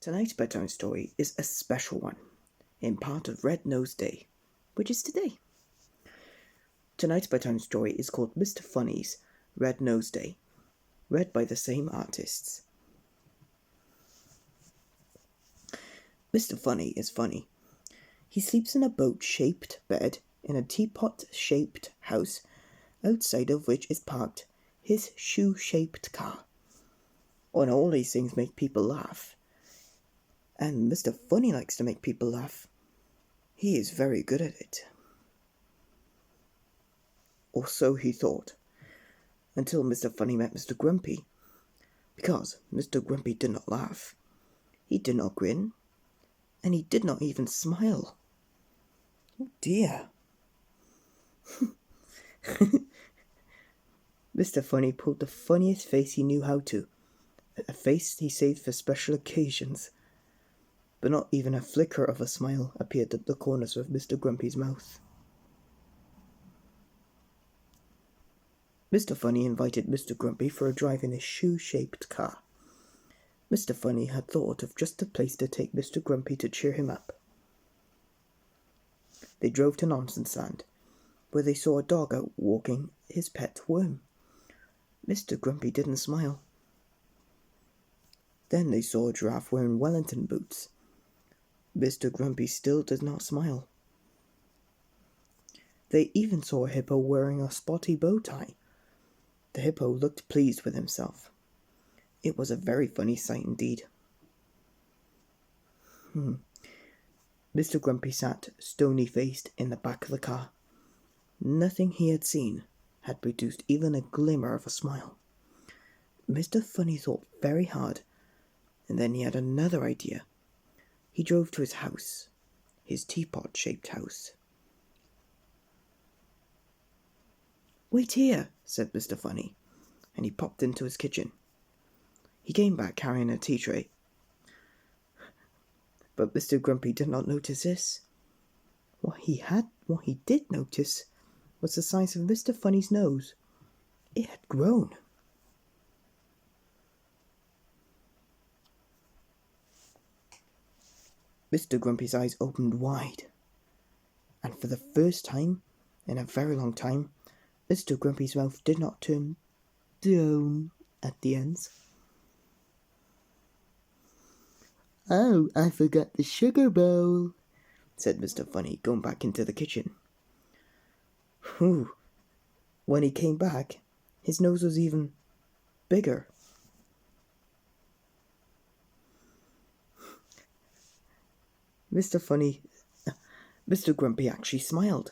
Tonight's bedtime story is a special one, in part of Red Nose Day, which is today. Tonight's bedtime story is called Mr. Funny's Red Nose Day, read by the same artists. Mr. Funny is funny. He sleeps in a boat-shaped bed in a teapot-shaped house, outside of which is parked his shoe-shaped car. And all these things make people laugh. And Mr. Funny likes to make people laugh. He is very good at it. Or so he thought, until Mr. Funny met Mr. Grumpy. Because Mr. Grumpy did not laugh. He did not grin. And he did not even smile. Oh dear. Mr. Funny pulled the funniest face he knew how to. A face he saved for special occasions. But not even a flicker of a smile appeared at the corners of Mr. Grumpy's mouth. Mr. Funny invited Mr. Grumpy for a drive in his shoe-shaped car. Mr. Funny had thought of just the place to take Mr. Grumpy to cheer him up. They drove to Nonsense Land, where they saw a dog out walking his pet worm. Mr. Grumpy didn't smile. Then they saw a giraffe wearing Wellington boots. Mr. Grumpy still did not smile. They even saw a hippo wearing a spotty bow tie. The hippo looked pleased with himself. It was a very funny sight indeed. Mr. Grumpy sat stony-faced in the back of the car. Nothing he had seen had produced even a glimmer of a smile. Mr. Funny thought very hard, and then he had another idea. He drove to his house, his teapot-shaped house. "Wait here," said Mr. Funny, and he popped into his kitchen. He came back carrying a tea tray. But Mr. Grumpy did not notice this. What he did notice was the size of Mr. Funny's nose. It had grown. Mr. Grumpy's eyes opened wide, and for the first time in a very long time, Mr. Grumpy's mouth did not turn down at the ends. "Oh, I forgot the sugar bowl," said Mr. Funny, going back into the kitchen. Whew. When he came back, his nose was even bigger. Mr. Grumpy actually smiled.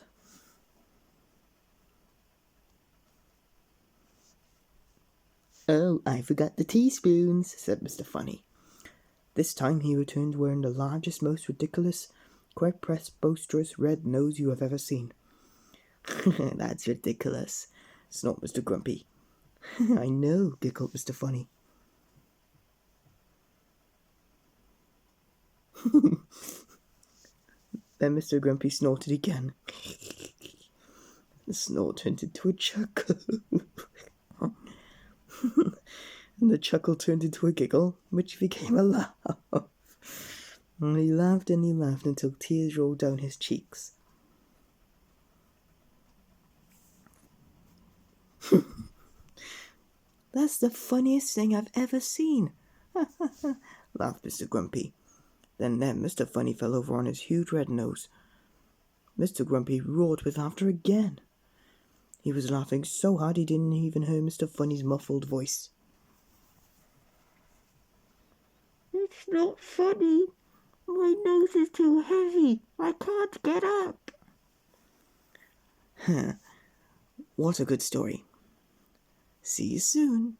"Oh, I forgot the teaspoons," said Mr. Funny. This time he returned wearing the largest, most ridiculous, quite boisterous red nose you have ever seen. "That's ridiculous," snorted Mr. Grumpy. "I know," giggled Mr. Funny. Then Mr. Grumpy snorted again. The snort turned into a chuckle. And the chuckle turned into a giggle, which became a laugh. And he laughed until tears rolled down his cheeks. "That's the funniest thing I've ever seen," laughed Mr. Grumpy. Then Mr. Funny fell over on his huge red nose. Mr. Grumpy roared with laughter again. He was laughing so hard he didn't even hear Mr. Funny's muffled voice. "It's not funny. My nose is too heavy. I can't get up." What a good story. See you soon.